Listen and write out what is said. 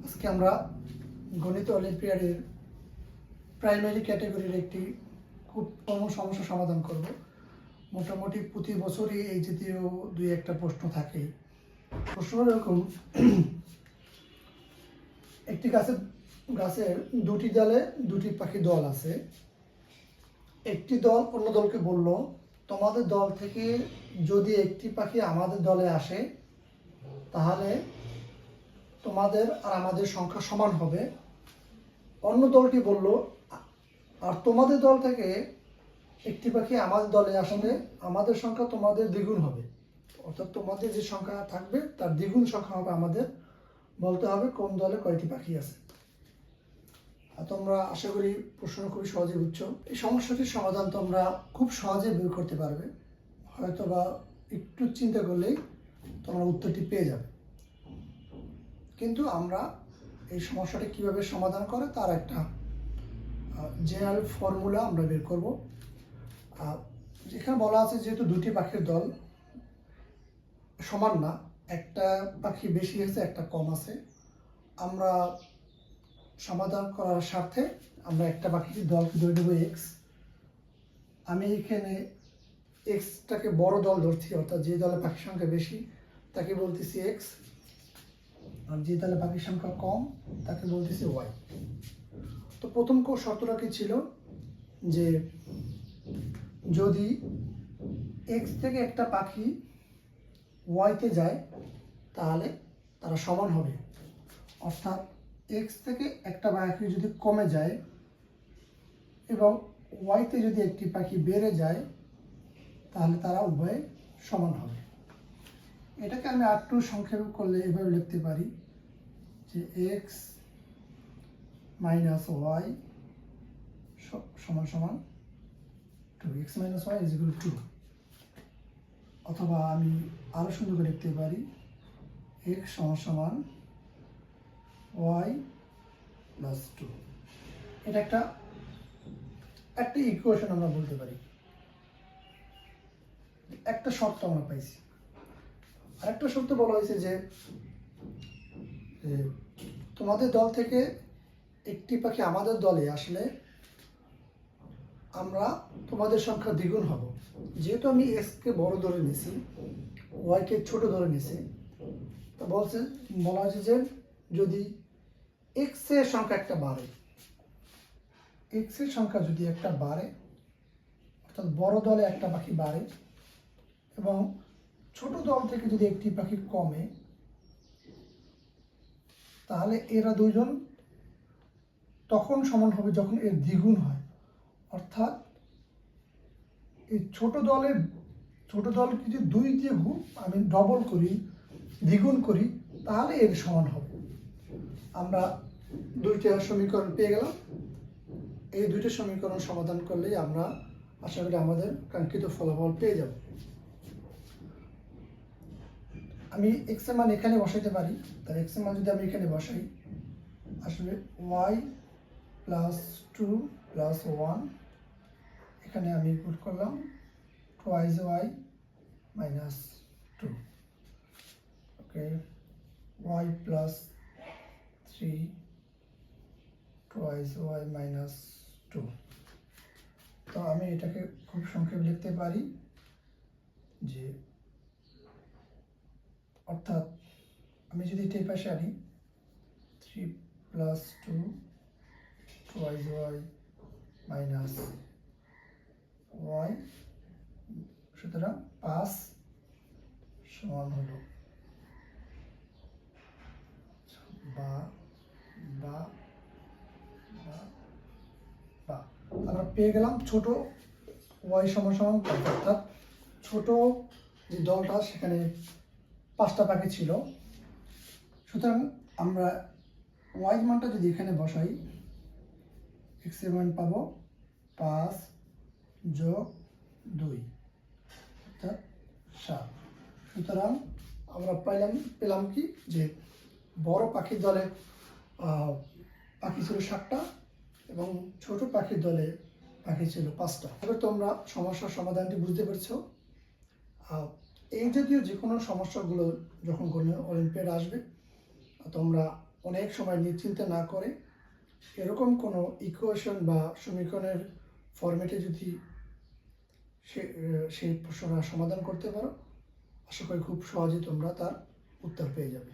আজকে আমরা গণিত অলিম্পিয়াডের প্রাইমারি ক্যাটাগরির একটি খুব কমন সমস্যা সমাধান করব। মোটামুটি প্রতি বছরই এই জাতীয় দুই একটা প্রশ্ন থাকে। প্রশ্ন এরকম, একটি গাছের দুটি ডালে দুটি পাখি দল আছে। একটি দল অন্য দলকে বলল, তোমাদের দল থেকে যদি একটি পাখি আমাদের দলে আসে তাহলে তোমাদের আর আমাদের সংখ্যা সমান হবে। অন্য দলটি বলল, আর তোমাদের দল থেকে একটি পাখি আমাদের দলে আসলে আমাদের সংখ্যা তোমাদের দ্বিগুণ হবে, অর্থাৎ তোমাদের যে সংখ্যা থাকবে তার দ্বিগুণ সংখ্যা হবে আমাদের। বলতে হবে কোন দলে কয়টি পাখি আছে। তোমরা আশা করি প্রশ্ন খুবই সহজে বুঝছো। এই সমস্যাটির সমাধান তোমরা খুব সহজে বের করতে পারবে, হয়তো বা একটু চিন্তা করলেই তোমরা উত্তরটি পেয়ে যাবে। কিন্তু আমরা এই সমস্যাটি কিভাবে সমাধান করে তার একটা জেনারেল ফর্মুলা আমরা বের করব। যেখানে বলা আছে যেহেতু দুটি পাখির দল সমান না, একটা পাখি বেশি আছে একটা কম আছে, আমরা সমাধান করার স্বার্থে আমরা একটা পাখির দলকে ধরে নেব এক্স। আমি এখানে এক্সটাকে বড় দল ধরছি, অর্থাৎ যে দলে পাখির সংখ্যা বেশি তাকে বলতেছি এক্স, আর যে দলে পাখির সংখ্যা কম তাকে বলতেছি ওয়াই। তো প্রথম শর্তটা কি ছিল, যে যদি এক্স থেকে একটা পাখি ওয়াইতে যায় তাহলে তারা সমান হবে। অর্থাৎ এক্স থেকে একটা পাখি যদি কমে যায় এবং ওয়াইতে যদি একটি পাখি বেড়ে যায় তাহলে তারা উভয়ে সমান হবে। এটাকে আমি আরেকটু সংক্ষেপ করলে এভাবে লিখতে পারি যে এক্স মাইনাস ওয়াই সমান সমান 2, x minus y is equal to. অথবা আমি আরও সুন্দর করে লিখতে পারি এক্স সমান সমান ওয়াই প্লাস 2। এটা একটা ইকুয়েশন আমরা বলতে পারি। একটা শর্ত আমরা পাইছি। আরেকটা শর্ত বলা হয়েছে যে তোমাদের দল থেকে একটি পাখি আমাদের দলে আসলে আমরা তোমাদের সংখ্যা দ্বিগুণ হব। যেহেতু আমি এক্সকে বড় ধরে নিছি, ওয়াইকে ছোট ধরে নিছি, তা বলা হয়েছে যে যদি এক্স এর সংখ্যা একটা বাড়ে, এক্স এর সংখ্যা যদি একটা বাড়ে, অর্থাৎ বড় দলে একটা পাখি বাড়ে এবং ছোট দল থেকে যদি একটি পাখি কমে, তাহলে এরা দুইজন তখন সমান হবে যখন এর দ্বিগুণ হয়। অর্থাৎ এই ছোট দলকে যদি 2 দিয়ে আমি ডবল করি, দ্বিগুণ করি, তাহলে এর সমান হবে। আমরা দুইটা সমীকরণ পেয়ে গেলাম। এই দুইটা সমীকরণ সমাধান করলেই আমরা আশা করি আমাদের কাঙ্ক্ষিত ফলাফল পেয়ে যাব। আমি এক্স এর মান এখানে বসাইতে পারি। তার এক্স এর মান যদি আমি এখানে বসাই, আসলে ওয়াই প্লাস 2 প্লাস 1, এখানে আমি পুট করলাম twice y minus 2, okay, y plus 3 twice y minus 2। তো আমি এটাকে খুব সংক্ষেপে লিখতে পারি যে, অর্থাৎ আমি যদি এটা পাশে আনি 3 plus 2 twice y minus y, সুতরাং 5 সমান হলো আমরা পেয়ে গেলাম ছোট ওয়াই সমান সমান 5। অর্থাৎ ছোট যে দলটা সেখানে 5টা পাখি ছিল। সুতরাং আমরা ওয়াই মানটা যদি এখানে বসাই, এক্স এর মান পাবো 5 যোগ 2 অর্থাৎ 7। সুতরাং আমরা পেলাম কি, যে বড় পাখির দলে পাখি ছিল 7টা এবং ছোট পাখির দলে পাখি ছিল 5টা। এবার তোমরা সমস্যার সমাধানটি বুঝতে পেরেছো। এই জাতীয় যে কোনো সমস্যাগুলো যখন কোনো অলিম্পিয়াড আসবে তোমরা অনেক সময় নিশ্চিন্তে না করে এরকম কোনো ইকুয়েশন বা সমীকরণের ফরম্যাটে যদি সেই প্রশ্নটা সমাধান করতে পারো, আশা করি খুব সহজেই তোমরা তার উত্তর পেয়ে যাবে।